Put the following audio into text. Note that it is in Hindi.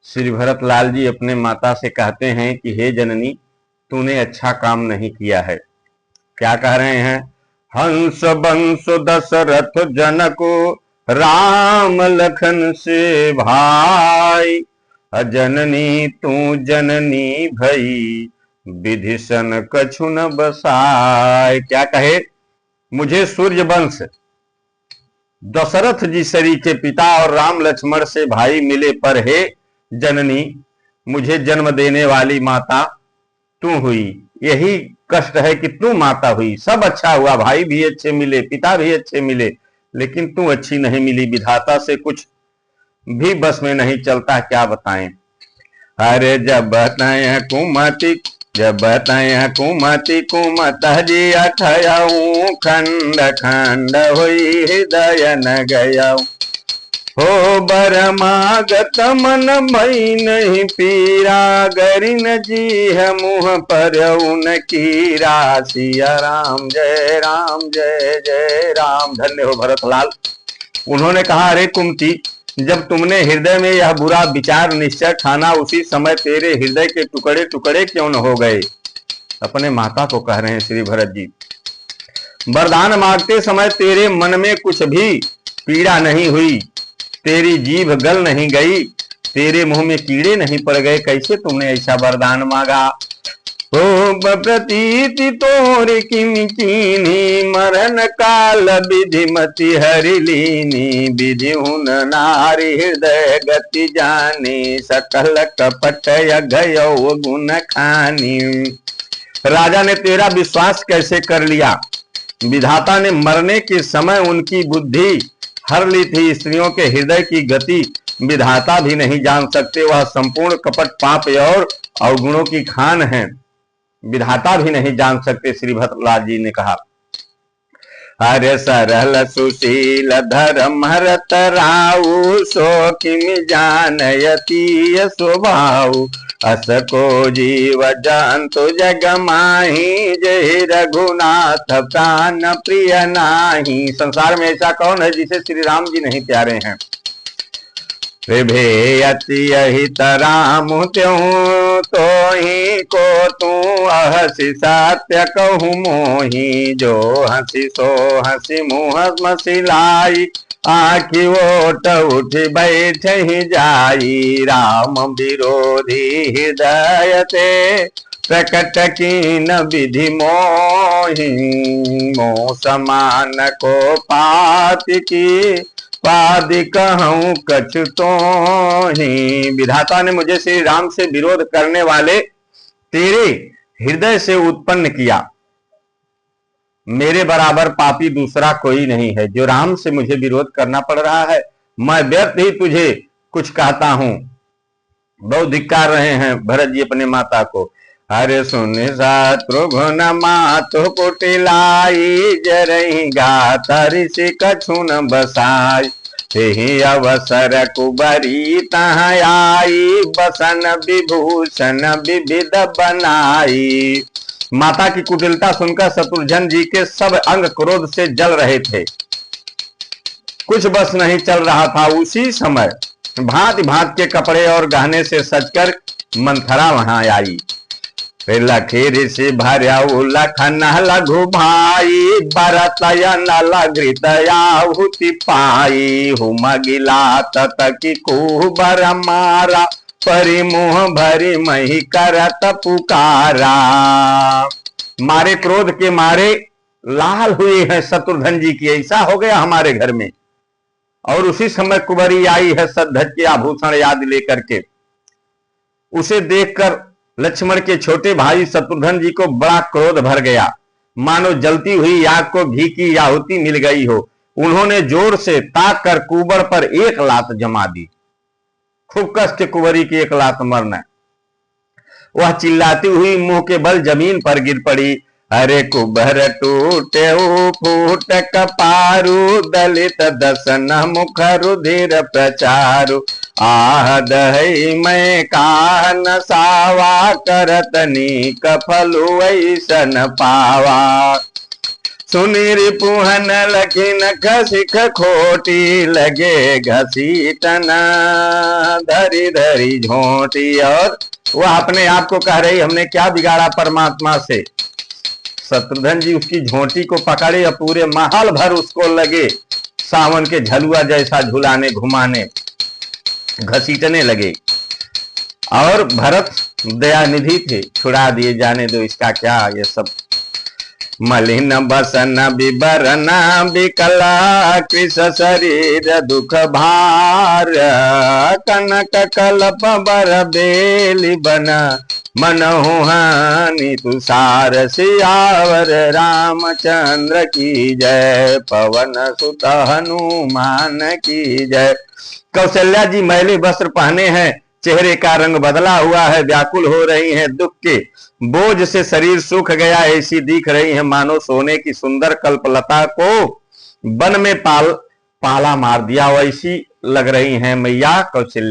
श्री भरतलाल जी अपने माता से कहते हैं कि हे जननी, तूने अच्छा काम नहीं किया है। क्या कह रहे हैं? हंस बंस दशरथ जनको राम लखन से भाई, अजननी तू जननी भई विधिशन कछु न बसाय। क्या कहे? मुझे सूर्य वंश दशरथ जी सरी के पिता और राम लक्ष्मण से भाई मिले, पर हे जननी, मुझे जन्म देने वाली माता तू हुई। यही कष्ट है कि तू माता हुई। सब अच्छा हुआ, भाई भी अच्छे मिले, पिता भी अच्छे मिले, लेकिन तू अच्छी नहीं मिली। विधाता से कुछ भी बस में नहीं चलता, क्या बताएं। अरे जब बताए कुमति, जब बताए कुमति कुमत जी अठयऊ, खंड खंड हुई हृदय न गयऊ। हो बरमागत मन मई नहीं पीरा, गरिन जी है मुँह पर उन कीरा। सिया राम जय राम जय जय राम। धन्य हो भरतलाल। उन्होंने कहा, अरे कुंती, जब तुमने हृदय में यह बुरा विचार निश्चय ठाना, उसी समय तेरे हृदय के टुकड़े टुकड़े क्यों न हो गए। अपने माता को कह रहे हैं श्री भरत जी। वरदान मांगते समय तेरे मन में कुछ भी पीड़ा नहीं हुई, तेरी जीभ गल नहीं गई, तेरे मुंह में कीड़े नहीं पड़ गए। कैसे तुमने ऐसा वरदान मांगा? हो प्रतीति तोर किम कीनी, मरण काल विधि मति हरि लीनी। विधि हुन नारी हृदय गति जानी, सकल कपट गयो गुण खानी। राजा ने तेरा विश्वास कैसे कर लिया? विधाता ने मरने के समय उनकी बुद्धि हर ली थी। स्त्रियों के हृदय की गति विधाता भी नहीं जान सकते। वह संपूर्ण कपट पाप और अवगुणों की खान है, विधाता भी नहीं जान सकते। श्री भरतलाल जी ने कहा, अरे सरल सुशील धर्म हरत राऊ, सो किम जानयती स्वभाव। अस को जीव जंतु जग माही, जय रघुनाथ प्राण प्रिय नाही। संसार में ऐसा कौन है जिसे श्री राम जी नहीं प्यारे हैं। विभेयति अहित राम त्यों, तो ही को तू अहसि सत्य कहूँ मोही। जो हंसी सो हंसी मुँह मसिलाई, आखि ओट उठ बैठ ही जाई। राम विरोधी हृदय ते, प्रकट कीन विधि मोही। मोह समान को पाति की, पादि कहूं कछु तो ही। विधाता ने मुझे श्री राम से विरोध करने वाले तेरे हृदय से उत्पन्न किया। मेरे बराबर पापी दूसरा कोई नहीं है जो राम से मुझे विरोध करना पड़ रहा है। मैं व्यर्थ ही तुझे कुछ कहता हूं। बहुत धिक्कार रहे हैं भरत जी अपने माता को। अरे सुन शत्रुघ्न मातु कुटिलाई, जरही गात ऋषि कछु न बसाई। ही अवसर कुबरी तहाँ आई, बसन विभूषण विविध बनाई। माता की कुटिलता सुनकर शत्रुघ्न जी के सब अंग क्रोध से जल रहे थे, कुछ बस नहीं चल रहा था। उसी समय भांति भांति के कपड़े और गहने से सजकर मंथरा वहां आई। लखी ऋषि भर्यऊ लखन लघु भाई, बरतयन लघृत आहुति पाई। हुम गिला तकी कुबर मारा, परिमुह भरी मही करत पुकारा। मारे क्रोध के मारे लाल हुए हैं शत्रुघ्न जी की, ऐसा हो गया हमारे घर में। और उसी समय कुबरी आई है सद्धज के आभूषण याद लेकर के। उसे देखकर लक्ष्मण के छोटे भाई शत्रुघ्न जी को बड़ा क्रोध भर गया, मानो जलती हुई आग को घी की आहुति मिल गई हो। उन्होंने जोर से ताक कर कुबर पर एक लात जमा दी। खूब कस के कुबरी की एक लात मरना। वह चिल्लाती हुई मुंह के बल जमीन पर गिर पड़ी। अरे कुबर टूटे फूट कपारू, दलित दसन मुख रुधिर प्रचारु। आह दही मैं कान सावा, करत नीक फलु ऐसन पावा। सुनी रिपुहन लखिन खसिख खोटी, लगे घसीटना धरी धरी झोंटी। और वह अपने आप को कह रही हमने क्या बिगाड़ा परमात्मा से। शत्रुघ्न जी उसकी झोंटी को पकड़े और पूरे महल भर उसको लगे सावन के झलुआ जैसा झुलाने घुमाने घसीटने लगे। और भरत दयानिधि थे, छुड़ा दिए, जाने दो इसका क्या ये सब। मलिन बसन विबरन विकला, कृष शरीर दुख भार, कनक कल्प बर बेली बन, मनहु हानि तुषार। सियावर रामचंद्र की जय, पवन सुत हनुमान की जय। कौशल्या जी मैले वस्त्र पहने हैं, चेहरे का रंग बदला हुआ है, व्याकुल हो रही हैं, दुख के बोझ से शरीर सूख गया, ऐसी दिख रही है मानो सोने की सुंदर कल्पलता को वन में पाला मार दिया, वैसी लग रही हैं मैया कौशल्या।